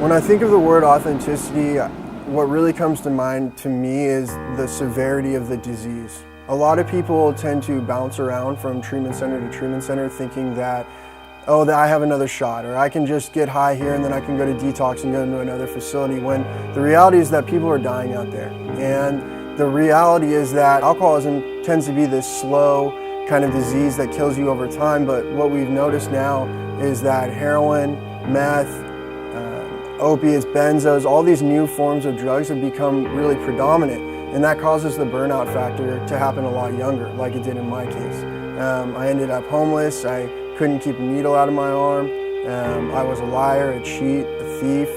When I think of the word authenticity, what really comes to mind to me is the severity of the disease. A lot of people tend to bounce around from treatment center to treatment center thinking that, oh, I have another shot, or I can just get high here and then I can go to detox and go into another facility, when the reality is that people are dying out there. And the reality is that alcoholism tends to be this slow kind of disease that kills you over time, but what we've noticed now is that heroin, meth, opiates, benzos, all these new forms of drugs have become really predominant, and that causes the burnout factor to happen a lot younger, like it did in my case. I ended up homeless, I couldn't keep a needle out of my arm, I was a liar, a cheat, a thief,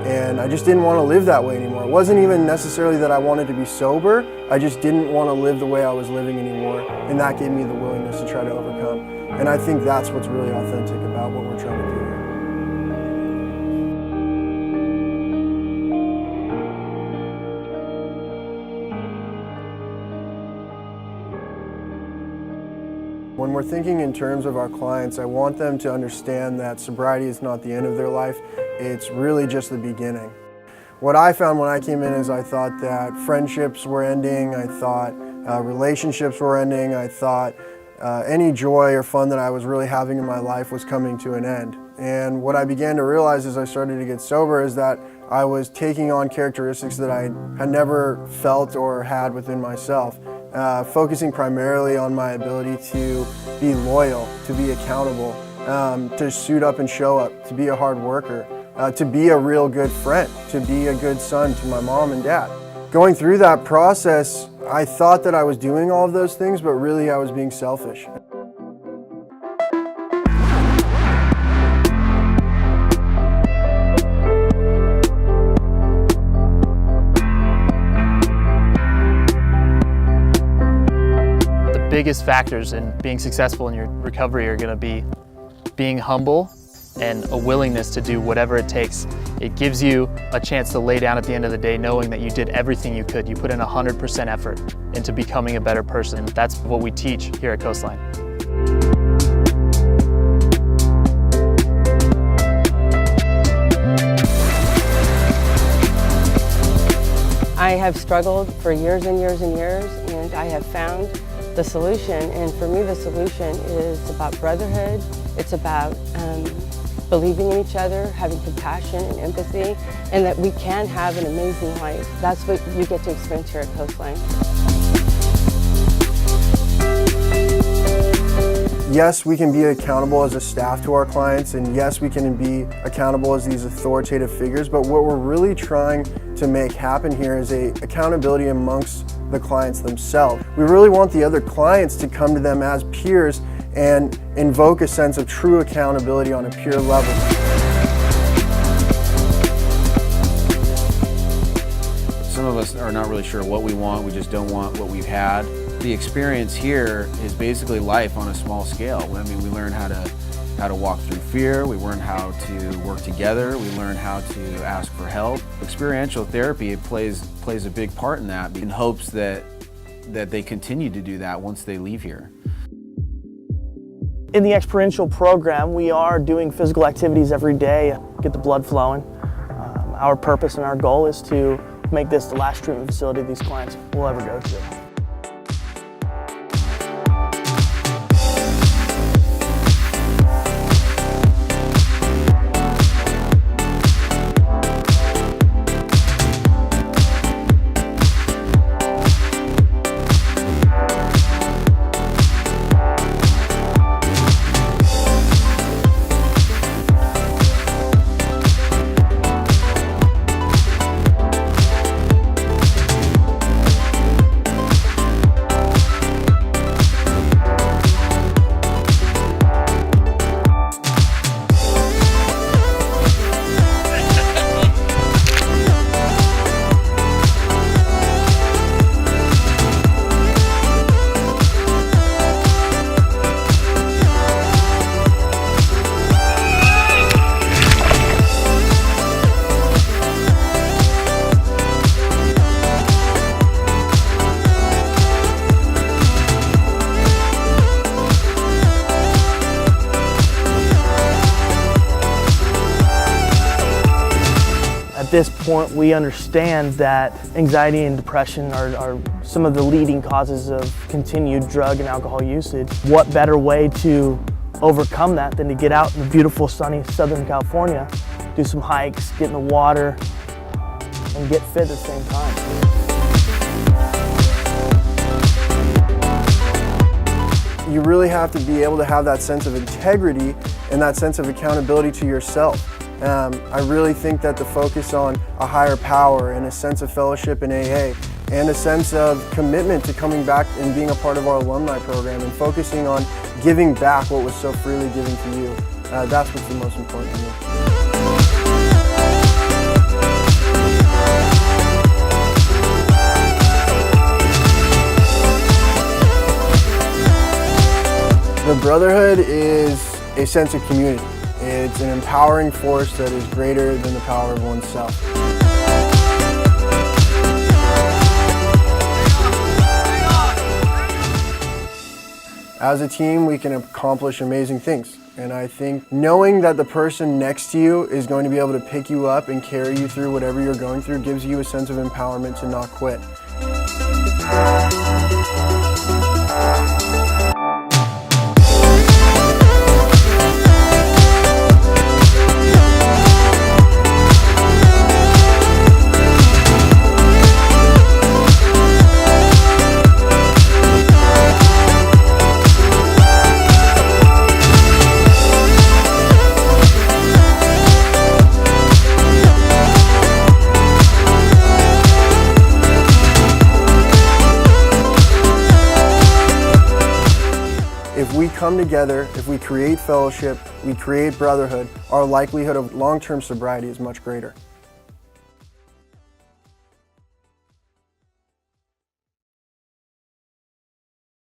and I just didn't want to live that way anymore. It wasn't even necessarily that I wanted to be sober, I just didn't want to live the way I was living anymore, and that gave me the willingness to try to overcome. And I think that's what's really authentic about what we're trying to do here. When we're thinking in terms of our clients, I want them to understand that sobriety is not the end of their life, it's really just the beginning. What I found when I came in is I thought that friendships were ending, I thought relationships were ending, I thought any joy or fun that I was really having in my life was coming to an end. And what I began to realize as I started to get sober is that I was taking on characteristics that I had never felt or had within myself. Focusing primarily on my ability to be loyal, to be accountable, to suit up and show up, to be a hard worker, to be a real good friend, to be a good son to my mom and dad. Going through that process, I thought that I was doing all of those things, but really I was being selfish. Biggest factors in being successful in your recovery are going to be being humble and a willingness to do whatever it takes. It gives you a chance to lay down at the end of the day knowing that you did everything you could. You put in 100% effort into becoming a better person. That's what we teach here at Coastline. I have struggled for years and years and years, and I have found the solution. And for me, the solution is about brotherhood. It's about believing in each other, having compassion and empathy, and that we can have an amazing life. That's what you get to experience here at Coastline. Yes, we can be accountable as a staff to our clients, and yes, we can be accountable as these authoritative figures, but what we're really trying to make happen here is a accountability amongst the clients themselves. We really want the other clients to come to them as peers and invoke a sense of true accountability on a peer level. Some of us are not really sure what we want, we just don't want what we've had. The experience here is basically life on a small scale. I mean, we learn how to walk through fear, we learn how to work together, we learn how to ask for help. Experiential therapy plays a big part in that, in hopes that they continue to do that once they leave here. In the experiential program, we are doing physical activities every day, get the blood flowing. Our purpose and our goal is to make this the last treatment facility these clients will ever go to. At this point, we understand that anxiety and depression are some of the leading causes of continued drug and alcohol usage. What better way to overcome that than to get out in the beautiful sunny Southern California, do some hikes, get in the water, and get fit at the same time. You really have to be able to have that sense of integrity and that sense of accountability to yourself. I really think that the focus on a higher power and a sense of fellowship in AA and a sense of commitment to coming back and being a part of our alumni program and focusing on giving back what was so freely given to you, that's what's the most important to me. The brotherhood is a sense of community. It's an empowering force that is greater than the power of oneself. As a team, we can accomplish amazing things. And I think knowing that the person next to you is going to be able to pick you up and carry you through whatever you're going through gives you a sense of empowerment to not quit. If we come together, if we create fellowship, we create brotherhood, our likelihood of long-term sobriety is much greater.